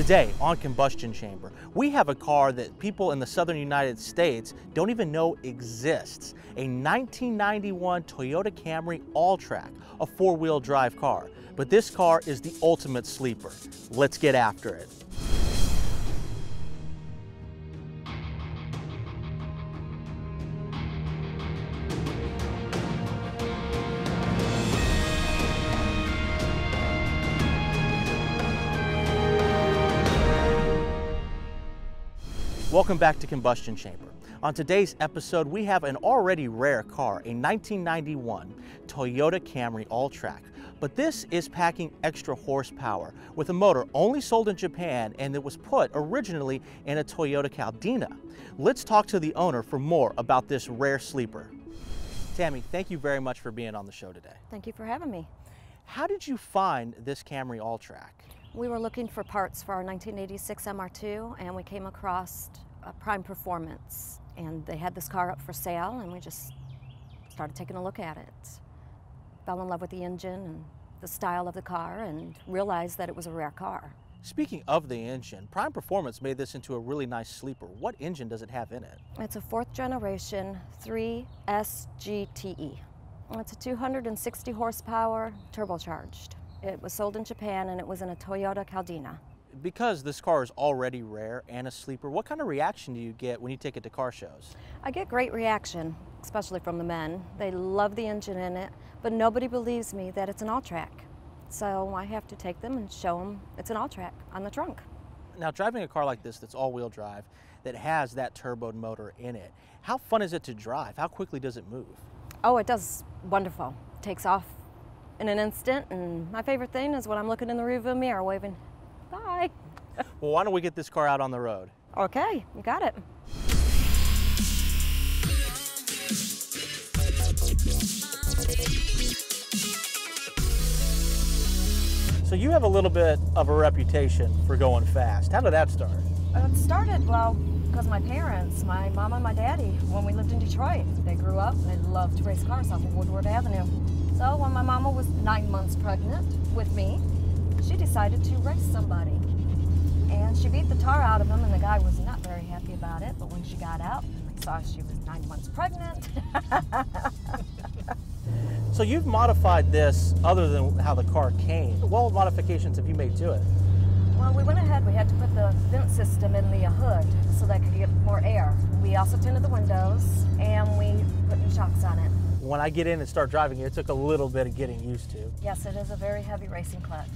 Today on Combustion Chamber, we have a car that people in the southern United States don't even know exists. A 1991 Toyota Camry All-Trac, a four-wheel drive car. But this car is the ultimate sleeper. Let's get after it. Welcome back to Combustion Chamber. On today's episode, we have an already rare car, a 1991 Toyota Camry All-Trac. But this is packing extra horsepower with a motor only sold in Japan, and it was put originally in a Toyota Caldina. Let's talk to the owner for more about this rare sleeper. Tammy, thank you very much for being on the show today. Thank you for having me. How did you find this Camry All-Trac? We were looking for parts for our 1986 MR2, and we came across Prime Performance, and they had this car up for sale, and we just started taking a look at it. Fell in love with the engine and the style of the car, and realized that it was a rare car. Speaking of the engine, Prime Performance made this into a really nice sleeper. What engine does it have in it? It's a fourth generation 3S GTE. It's a 260 horsepower turbocharged. It was sold in Japan, and it was in a Toyota Caldina. Because this car is already rare and a sleeper, what kind of reaction do you get when you take it to car shows? I get great reaction, especially from the men. They love the engine in it, but nobody believes me that it's an All-Trac. So I have to take them and show them it's an All-Trac on the trunk. Now, driving a car like this that's all-wheel drive, that has that turbo motor in it, how fun is it to drive? How quickly does it move? Oh, it does wonderful. It takes off in an instant, and my favorite thing is when I'm looking in the rearview mirror waving, bye. Well, why don't we get this car out on the road? Okay, you got it. So you have a little bit of a reputation for going fast. How did that start? It started, well, because my parents, my mom and my daddy, when we lived in Detroit, they grew up and they loved to race cars off of Woodward Avenue. So when my mama was 9 months pregnant with me, she decided to race somebody. And she beat the tar out of him, and the guy was not very happy about it, but when she got out and they saw she was 9 months pregnant. So you've modified this other than how the car came. What modifications have you made to it? Well, we went ahead, we had to put the vent system in the hood so that could get more air. We also tinted the windows, and we put new shocks on it. When I get in and start driving it, took a little bit of getting used to. Yes, it is a very heavy racing clutch.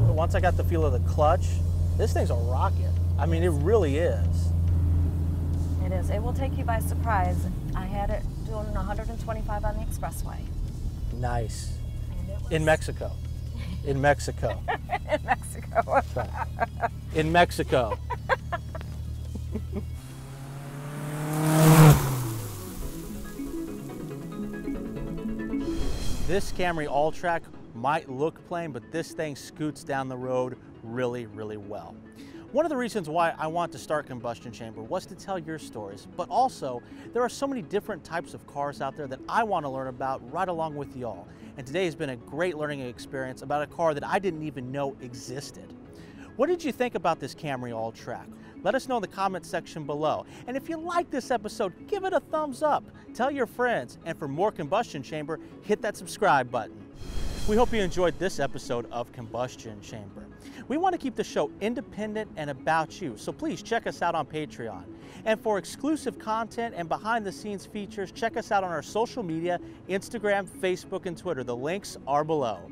But once I got the feel of the clutch, this thing's a rocket. I mean, it really is. It is. It will take you by surprise. I had it doing 125 on the expressway. Nice. And it was... In Mexico. In Mexico. In Mexico. That's right. In Mexico. This Camry All-Trac might look plain, but this thing scoots down the road really, really well. One of the reasons why I want to start Combustion Chamber was to tell your stories, but also there are so many different types of cars out there that I want to learn about right along with y'all. And today has been a great learning experience about a car that I didn't even know existed. What did you think about this Camry All-Trac? Let us know in the comment section below. And if you like this episode, give it a thumbs up. Tell your friends. And for more Combustion Chamber, hit that subscribe button. We hope you enjoyed this episode of Combustion Chamber. We want to keep the show independent and about you, so please check us out on Patreon. And for exclusive content and behind-the-scenes features, check us out on our social media, Instagram, Facebook, and Twitter. The links are below.